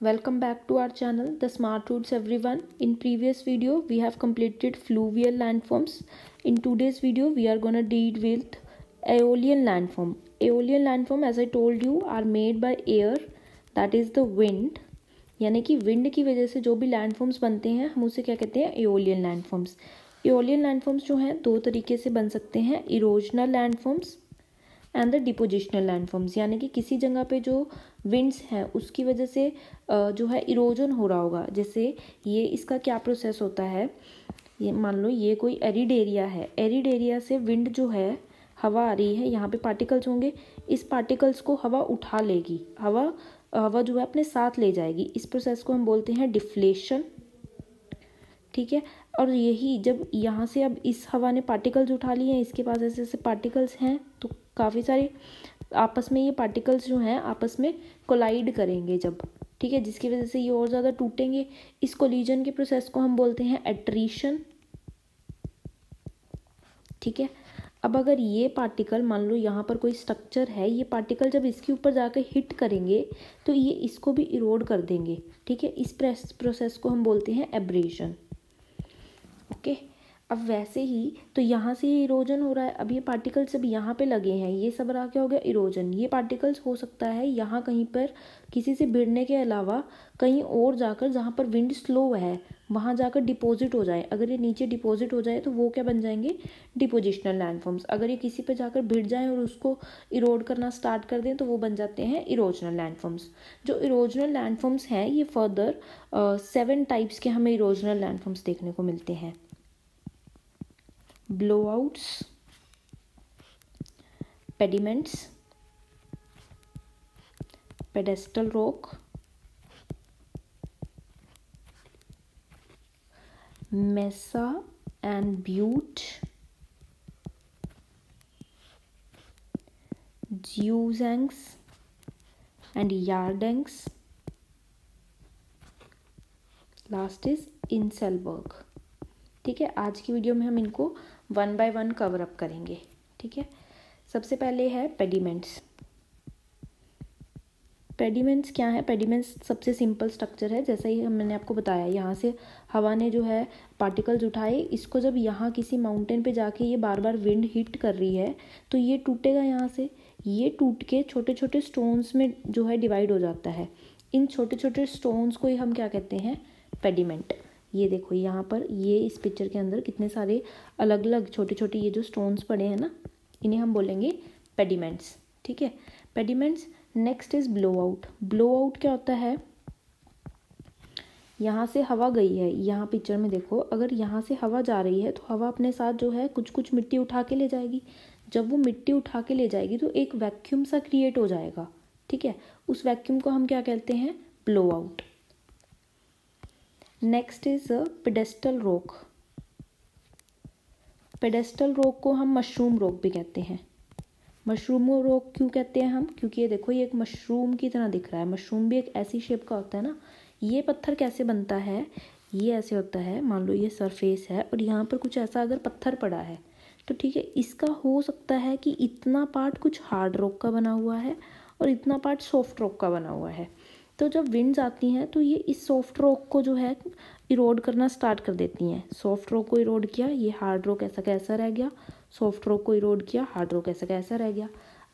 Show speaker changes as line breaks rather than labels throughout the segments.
Welcome back to our channel, The Smart Roots everyone. In previous video, we have completed fluvial landforms. In today's video, we are gonna deal with aeolian landform. Aeolian landform, as I told you, are made by air, that is the wind. यानी कि wind की वजह से जो भी landforms बनते हैं हम उसे क्या कहते हैं, एओलियन लैंडफॉर्म्स. एओलियन लैंडफॉर्म्स जो हैं दो तरीके से बन सकते हैं, erosional landforms and the depositional landforms. यानी कि किसी जगह पे जो विंड्स हैं उसकी वजह से जो है इरोजन हो रहा होगा. जैसे ये इसका क्या प्रोसेस होता है, ये मान लो ये कोई एरिड एरिया है, एरिड एरिया से विंड जो है, हवा आ रही है, यहाँ पे पार्टिकल्स होंगे, इस पार्टिकल्स को हवा उठा लेगी, हवा जो है अपने साथ ले जाएगी. इस प्रोसेस को हम बोलते हैं डिफ्लेशन. ठीक है, और यही जब यहाँ से अब इस हवा ने पार्टिकल्स उठा लिए हैं, इसके पास ऐसे ऐसे पार्टिकल्स हैं, तो काफ़ी सारे आपस में ये पार्टिकल्स जो हैं आपस में कोलाइड करेंगे जब, ठीक है, जिसकी वजह से ये और ज़्यादा टूटेंगे. इस कोलिजन के प्रोसेस को हम बोलते हैं एट्रीशन. ठीक है, अब अगर ये पार्टिकल, मान लो यहाँ पर कोई स्ट्रक्चर है, ये पार्टिकल जब इसके ऊपर जाकर हिट करेंगे तो ये इसको भी इरोड कर देंगे. ठीक है, इस प्रोसेस को हम बोलते हैं एब्रेशन. ओके, अब वैसे ही तो यहाँ से ये इरोजन हो रहा है. अब ये पार्टिकल्स जब यहाँ पे लगे हैं, ये सब रहा क्या हो गया, इरोजन. ये पार्टिकल्स हो सकता है यहाँ कहीं पर किसी से भिड़ने के अलावा कहीं और जाकर, जहाँ पर विंड स्लो है वहाँ जाकर डिपॉजिट हो जाए. अगर ये नीचे डिपॉजिट हो जाए तो वो क्या बन जाएंगे, डिपोजिशनल लैंडफॉर्म्स. अगर ये किसी पे जाकर भिड़ जाए और उसको इरोड करना स्टार्ट कर दें तो वो बन जाते हैं इरोजनल लैंडफॉर्म्स. जो इरोजनल लैंडफॉर्म्स हैं ये फर्दर 7 टाइप्स के हमें इरोजनल लैंडफॉर्म्स देखने को मिलते हैं. blowouts, pediments, pedestal rock, mesa and butte, geozangs and yardangs. Last is inselberg. ठीक है, आज की वीडियो में हम इनको 1 by 1 कवर अप करेंगे. ठीक है, सबसे पहले है पेडिमेंट्स. पेडिमेंट्स क्या है, पेडिमेंट्स सबसे सिंपल स्ट्रक्चर है. जैसा ही मैंने आपको बताया, यहाँ से हवा ने जो है पार्टिकल्स उठाए, इसको जब यहाँ किसी माउंटेन पे जाके ये बार बार विंड हिट कर रही है तो ये टूटेगा. यहाँ से ये टूट के छोटे छोटे स्टोन्स में जो है डिवाइड हो जाता है. इन छोटे छोटे स्टोन्स को ही हम क्या कहते हैं, पेडिमेंट. ये देखो यहाँ पर, ये इस पिक्चर के अंदर कितने सारे अलग अलग छोटे छोटे ये जो स्टोन्स पड़े हैं ना, इन्हें हम बोलेंगे पेडिमेंट्स. ठीक है, pediments. Next is blow out. Blow out क्या होता है, यहाँ से हवा गई है, यहाँ पिक्चर में देखो, अगर यहाँ से हवा जा रही है तो हवा अपने साथ जो है कुछ कुछ मिट्टी उठा के ले जाएगी. जब वो मिट्टी उठा के ले जाएगी तो एक वैक्यूम सा क्रिएट हो जाएगा. ठीक है, उस वैक्यूम को हम क्या कहते हैं, blow out. Next is pedestal rock. Pedestal rock को हम मशरूम रॉक भी कहते हैं. मशरूम रॉक क्यों कहते हैं हम, क्योंकि ये देखो ये एक मशरूम की तरह दिख रहा है. मशरूम भी एक ऐसी शेप का होता है ना. ये पत्थर कैसे बनता है, ये ऐसे होता है, मान लो ये सरफेस है और यहाँ पर कुछ ऐसा अगर पत्थर पड़ा है तो ठीक है, इसका हो सकता है कि इतना पार्ट कुछ हार्ड रॉक का बना हुआ है और इतना पार्ट सॉफ्ट रॉक का बना हुआ है. तो जब विंड्स आती हैं तो ये इस सॉफ्ट रॉक को जो है इरोड करना स्टार्ट कर देती हैं. सॉफ्ट रॉक को इरोड किया, ये हार्ड रॉक ऐसा कैसा रह गया. सॉफ्ट रॉक को इरोड किया, हार्ड रॉक ऐसा कैसा रह गया.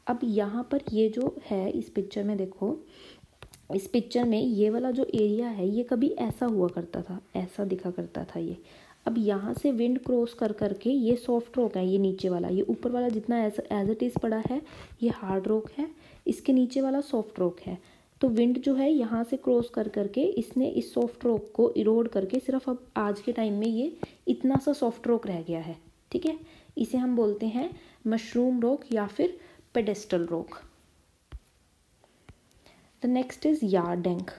अब यहाँ पर ये जो है इस पिक्चर में देखो, इस पिक्चर में ये वाला जो एरिया है ये कभी ऐसा हुआ करता था, ऐसा दिखा करता था ये. अब यहाँ से विंड क्रॉस कर करके ये सॉफ्ट रॉक है, ये नीचे वाला, ये ऊपर वाला जितना एज इट इज़ पड़ा है ये हार्ड रॉक है, इसके नीचे वाला सॉफ्ट रॉक है. तो विंड जो है यहाँ से क्रॉस कर करके इसने इस सॉफ्ट रॉक को इरोड करके सिर्फ अब आज के टाइम में ये इतना सा सॉफ्ट रॉक रह गया है. ठीक है, इसे हम बोलते हैं मशरूम रॉक या फिर pedestal rock. The next is yardang.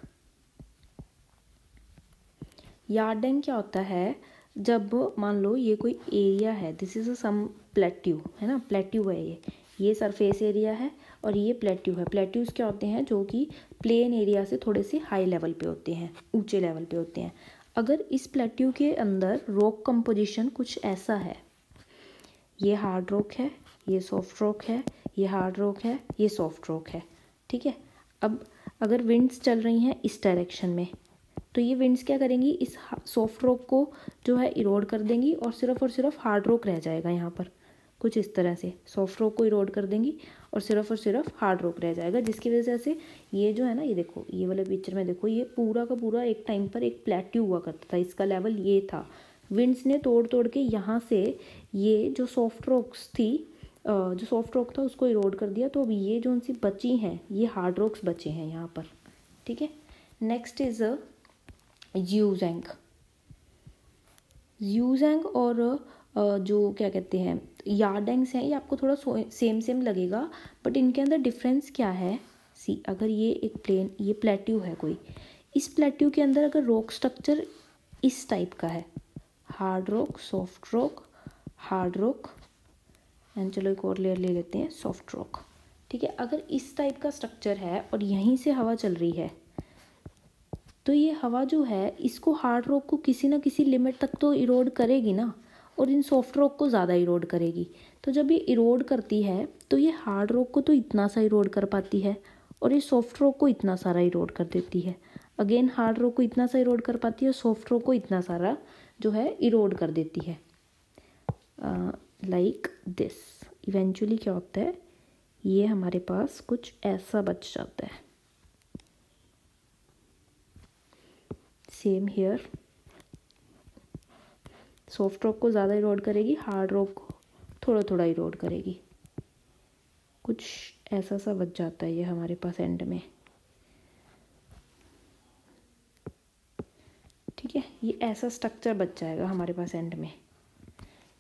Yardang क्या होता है, जब मान लो ये कोई एरिया है, this is a some plateau है ना, प्लेट्यू है ये सरफेस एरिया है और ये प्लेट्यू है. प्लेट्यूज क्या होते हैं, जो कि प्लेन एरिया से थोड़े से हाई लेवल पे होते हैं, ऊंचे लेवल पे होते हैं. अगर इस प्लेट्यू के अंदर रॉक कंपोजिशन कुछ ऐसा है, ये हार्ड रॉक है, ये सॉफ्ट रॉक है, ये हार्ड रॉक है, ये सॉफ्ट रॉक है. ठीक है, अब अगर विंड्स चल रही हैं इस डायरेक्शन में, तो ये विंड्स क्या करेंगी, इस सॉफ्ट रॉक को जो है इरोड कर देंगी और सिर्फ हार्ड रॉक रह जाएगा यहाँ पर। कुछ इस तरह से सॉफ्ट रॉक को इरोड कर देंगी और सिर्फ हार्ड रॉक रह जाएगा, जिसकी वजह से ये जो है ना, ये देखो ये वाले पिक्चर में देखो, ये पूरा का पूरा एक टाइम पर एक प्लेट्यू हुआ करता था, इसका लेवल ये था। विंड्स ने तोड़ तोड़ के यहाँ से ये जो सॉफ्ट रॉक्स थी, जो सॉफ्ट रॉक था उसको इरोड कर दिया। तो अब ये जो उनसी बची हैं ये हार्ड रॉक्स बचे हैं यहाँ पर, ठीक है। Next is ज़्यूज़ेंग। ज़्यूज़ेंग और जो क्या कहते हैं यार्डेंग्स हैं, ये आपको थोड़ा सेम लगेगा, बट इनके अंदर डिफरेंस क्या है। सी, अगर ये एक प्लेन, ये प्लेट्यू है कोई, इस प्लेट्यू के अंदर अगर रॉक स्ट्रक्चर इस टाइप का है, hard rock, soft rock, hard rock and चलो एक और लेयर ले लेते हैं, सॉफ्ट रॉक, ठीक है। अगर इस टाइप का स्ट्रक्चर है और यहीं से हवा चल रही है, तो ये हवा जो है इसको हार्ड रॉक को किसी ना किसी लिमिट तक तो इरोड करेगी ना, और इन सॉफ्ट रॉक को ज़्यादा इरोड करेगी। तो जब ये इरोड करती है तो ये हार्ड रॉक को तो इतना सा इरोड कर पाती है और ये सॉफ्ट रॉक को इतना सारा इरोड कर देती है। अगेन हार्ड रॉक को इतना सा इरोड कर पाती है, सॉफ्ट रॉक को इतना सारा जो है इरोड कर देती है, लाइक दिस। इवेंचुअली क्या होता है, ये हमारे पास कुछ ऐसा बच जाता है। सेम हियर, सॉफ्ट रॉक को ज़्यादा इरोड करेगी, हार्ड रॉक को थोड़ा थोड़ा इरोड करेगी, कुछ ऐसा सा बच जाता है ये हमारे पास एंड में, ठीक है। ये ऐसा स्ट्रक्चर बच जाएगा हमारे पास एंड में।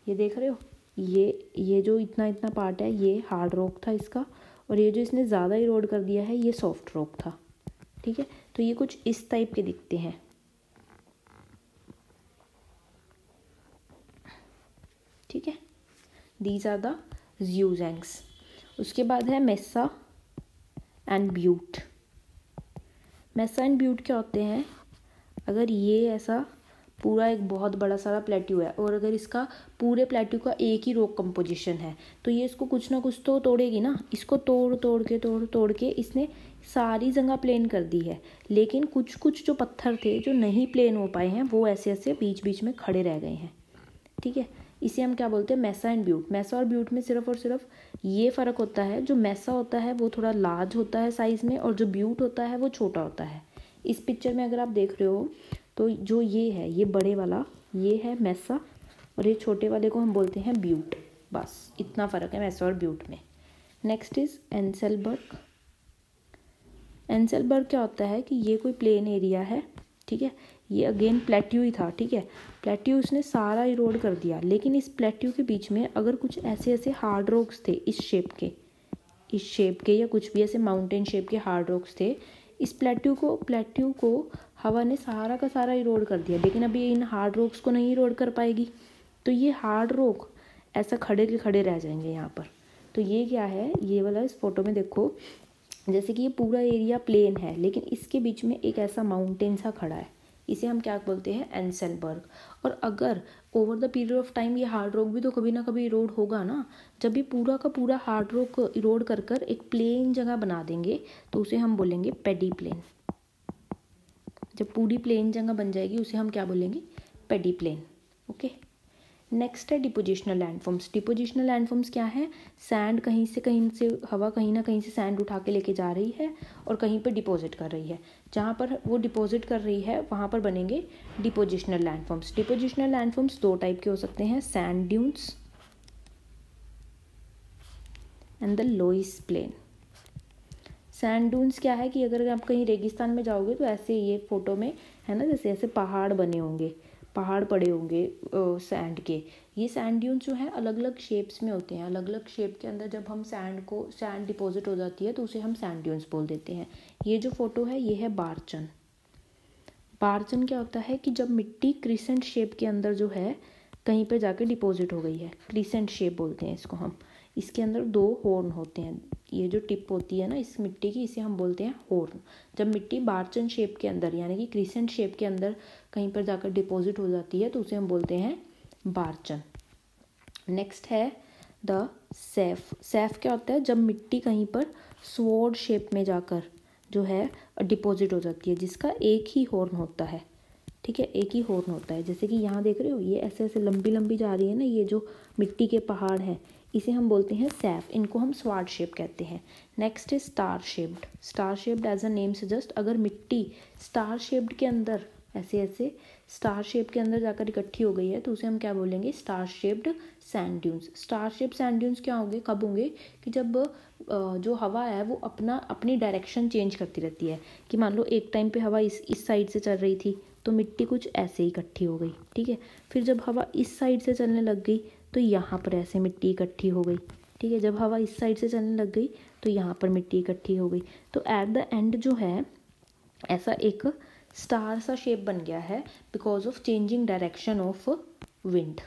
ये देख रहे हो, ये जो इतना इतना पार्ट है ये हार्ड रॉक था इसका, और ये जो इसने ज़्यादा इरोड कर दिया है ये सॉफ्ट रॉक था, ठीक है। तो ये कुछ इस टाइप के दिखते हैं, ठीक है। These are the zeugens. उसके बाद है मेसा एंड ब्यूट। मेसा एंड ब्यूट क्या होते हैं, अगर ये ऐसा पूरा एक बहुत बड़ा सारा प्लेट्यू है और अगर इसका पूरे प्लेट्यू का एक ही रॉक कंपोजिशन है, तो ये इसको कुछ ना कुछ तो तोड़ेगी ना। इसको तोड़ के इसने सारी जगह प्लेन कर दी है, लेकिन कुछ कुछ जो पत्थर थे जो नहीं प्लेन हो पाए हैं वो ऐसे ऐसे बीच बीच में खड़े रह गए हैं, ठीक है। इसे हम क्या बोलते हैं, मेसा एंड ब्यूट। मेसा और ब्यूट में सिर्फ और सिर्फ ये फ़र्क होता है, जो मेसा होता है वो थोड़ा लार्ज होता है साइज़ में, और जो ब्यूट होता है वो छोटा होता है। इस पिक्चर में अगर आप देख रहे हो तो जो ये है, ये बड़े वाला ये है मेसा, और ये छोटे वाले को हम बोलते हैं ब्यूट। बस इतना फ़र्क है मेसा और ब्यूट में। Next is एंसेलबर्ग। एंसेलबर्ग क्या होता है कि ये कोई प्लेन एरिया है, ठीक है। ये अगेन प्लेट्यू ही था, ठीक है। प्लेट्यू उसने सारा इरोड कर दिया, लेकिन इस प्लेट्यू के बीच में अगर कुछ ऐसे ऐसे हार्ड रॉक्स थे इस शेप के या कुछ भी ऐसे माउंटेन शेप के हार्ड रॉक्स थे, इस प्लेट्यू को हवा ने सारा का सारा इरोड कर दिया, लेकिन अभी इन हार्ड रॉक्स को नहीं इरोड कर पाएगी। तो ये हार्ड रॉक ऐसा खड़े के खड़े रह जाएंगे यहाँ पर। तो ये क्या है, ये वाला इस फोटो में देखो, जैसे कि ये पूरा एरिया प्लेन है, लेकिन इसके बीच में एक ऐसा माउंटेन सा खड़ा है, इसे हम क्या बोलते हैं, एंसेलबर्ग। और अगर over the period of time ये हार्ड रॉक भी तो कभी ना कभी इरोड होगा ना। जब ये पूरा का पूरा हार्ड रॉक इरोड कर कर एक प्लेन जगह बना देंगे तो उसे हम बोलेंगे पेडी प्लेन। जब पूरी प्लेन जगह बन जाएगी उसे हम क्या बोलेंगे, पेडी प्लेन, ओके। नेक्स्ट है डिपोजिशनल लैंडफॉर्म्स। डिपोजिशनल लैंडफॉर्म्स क्या है, सैंड कहीं से हवा कहीं ना कहीं से सैंड उठा के लेके जा रही है और कहीं पर डिपॉजिट कर रही है। जहाँ पर वो डिपॉजिट कर रही है वहाँ पर बनेंगे डिपोजिशनल लैंडफॉर्म्स। डिपोजिशनल लैंडफॉर्म्स दो टाइप के हो सकते हैं, sand dunes and the loess plain. Sand dunes क्या है कि अगर आप कहीं रेगिस्तान में जाओगे तो ऐसे ये फोटो में है ना, जैसे ऐसे पहाड़ बने होंगे, पहाड़ पड़े होंगे सैंड के। ये सैंड ड्यून्स जो है अलग अलग शेप्स में होते हैं, अलग अलग शेप के अंदर जब हम सैंड डिपॉजिट हो जाती है तो उसे हम सैंड ड्यून्स बोल देते हैं। ये जो फोटो है ये है बारचन। बारचन क्या होता है कि जब मिट्टी क्रिसेंट शेप के अंदर जो है कहीं पर जाके डिपॉजिट हो गई है, क्रिसेंट शेप बोलते हैं इसको हम। इसके अंदर दो हॉर्न होते हैं, ये जो टिप होती है ना इस मिट्टी की, इसे हम बोलते हैं हॉर्न। जब मिट्टी बारचन शेप के अंदर यानी कि क्रिसेंट शेप के अंदर कहीं पर जाकर डिपॉजिट हो जाती है तो उसे हम बोलते हैं बारचन। नेक्स्ट है द सैफ। सैफ क्या होता है, जब मिट्टी कहीं पर स्वॉर्ड शेप में जाकर जो है डिपॉजिट हो जाती है, जिसका एक ही हॉर्न होता है, ठीक है, एक ही हॉर्न होता है। जैसे कि यहाँ देख रहे हो ये ऐसे ऐसे लंबी लंबी जा रही है ना, ये जो मिट्टी के पहाड़ हैं, इसे हम बोलते हैं सैफ, इनको हम स्वार्ड शेप कहते हैं। Next is star shaped. Star shaped as a name suggest, अगर मिट्टी स्टार शेप्ड के अंदर ऐसे ऐसे स्टार शेप के अंदर जाकर इकट्ठी हो गई है तो उसे हम क्या बोलेंगे, star shaped sand dunes. Star shaped sand dunes क्या होंगे, कब होंगे, कि जब जो हवा है वो अपनी डायरेक्शन चेंज करती रहती है, कि मान लो एक टाइम पे हवा इस साइड से चल रही थी तो मिट्टी कुछ ऐसे ही इकट्ठी हो गई, ठीक है। फिर जब हवा इस साइड से चलने लग गई तो यहाँ पर ऐसे मिट्टी इकट्ठी हो गई, ठीक है। जब हवा इस साइड से चलने लग गई तो यहाँ पर मिट्टी इकट्ठी हो गई। तो एट द एंड जो है ऐसा एक स्टार सा शेप बन गया है because of changing direction of wind,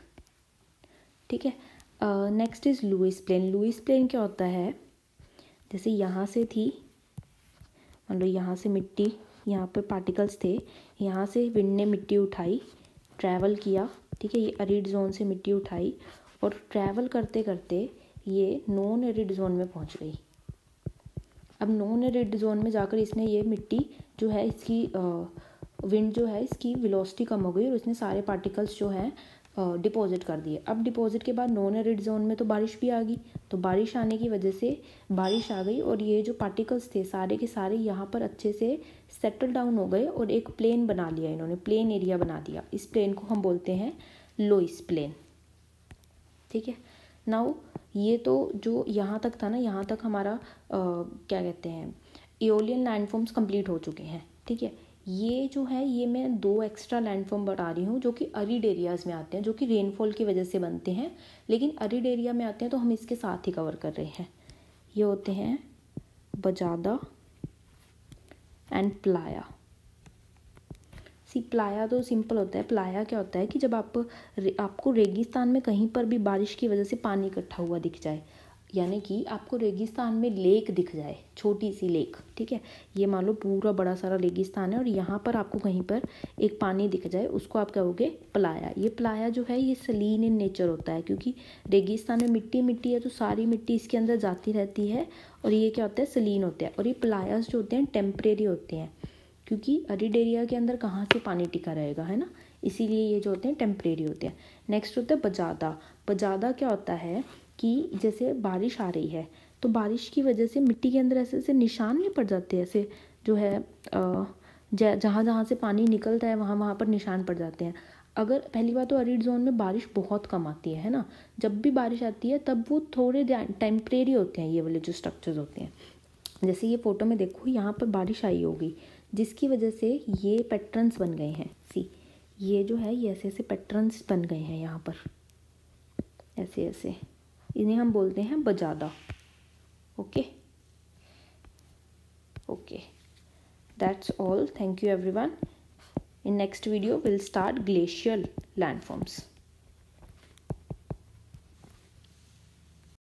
ठीक है। Next is loess plain. Loess plain क्या होता है, जैसे यहाँ से थी, मान लो यहाँ से मिट्टी, यहाँ पे पार्टिकल्स थे, यहाँ से विंड ने मिट्टी उठाई, ट्रैवल किया, ठीक है, ये एरिड जोन से मिट्टी उठाई और ट्रैवल करते करते ये नॉन एरिड जोन में पहुँच गई। अब नॉन एरिड जोन में जाकर इसने ये मिट्टी जो है इसकी विंड जो है इसकी वेलोसिटी कम हो गई और उसने सारे पार्टिकल्स जो हैं डिपॉजिट कर दिए। अब डिपॉजिट के बाद नॉन एरिड जोन में तो बारिश भी आ गई, तो बारिश आने की वजह से बारिश आ गई और ये जो पार्टिकल्स थे सारे के सारे यहाँ पर अच्छे से सेटल डाउन हो गए और एक प्लेन बना लिया इन्होंने, प्लेन एरिया बना दिया। इस प्लेन को हम बोलते हैं लुईस प्लेन, ठीक है। नाउ ये तो जो यहाँ तक था ना, यहाँ तक हमारा क्या कहते हैं एओलियन लैंडफॉर्म्स कंप्लीट हो चुके हैं, ठीक है। ये जो है ये मैं 2 एक्स्ट्रा लैंडफॉर्म बता रही हूँ जो कि अरिड एरियाज़ में आते हैं, जो कि रेनफॉल की वजह से बनते हैं, लेकिन अरिड एरिया में आते हैं तो हम इसके साथ ही कवर कर रहे हैं। ये होते हैं बजादा एंड प्लाया। प्लाया तो सिंपल होता है। प्लाया क्या होता है कि जब आपको रेगिस्तान में कहीं पर भी बारिश की वजह से पानी इकट्ठा हुआ दिख जाए, यानी कि आपको रेगिस्तान में लेक दिख जाए, छोटी सी लेक, ठीक है। ये मान लो पूरा बड़ा सारा रेगिस्तान है और यहाँ पर आपको कहीं पर एक पानी दिख जाए, उसको आप कहोगे प्लाया। ये प्लाया जो है ये सलीन इन नेचर होता है, क्योंकि रेगिस्तान में मिट्टी मिट्टी है तो सारी मिट्टी इसके अंदर जाती रहती है और ये क्या होता है, सलीन होते हैं। और ये प्लायास जो होते हैं टेम्परेरी होते हैं, क्योंकि अरिड एरिया के अंदर कहाँ से पानी टिका रहेगा, है ना, इसीलिए ये जो होते हैं टेम्परेरी होते हैं। नेक्स्ट होता है बजादा। बजादा क्या होता है कि जैसे बारिश आ रही है तो बारिश की वजह से मिट्टी के अंदर ऐसे ऐसे निशान नहीं पड़ जाते, ऐसे जो है जहाँ जहाँ से पानी निकलता है वहाँ वहाँ पर निशान पड़ जाते हैं। अगर पहली बात तो अरिड जोन में बारिश बहुत कम आती है ना, जब भी बारिश आती है तब वो थोड़े टेम्परेरी होते हैं ये वाले जो स्ट्रक्चर्स होते हैं। जैसे ये फोटो में देखो यहाँ पर बारिश आई होगी जिसकी वजह से ये पैटर्न्स बन गए हैं। ये जो है ये ऐसे ऐसे पैटर्न्स बन गए हैं यहाँ पर, ऐसे ऐसे, इन्हें हम बोलते हैं bajada. Okay okay, that's all. Thank you everyone. In next video we'll start glacial landforms.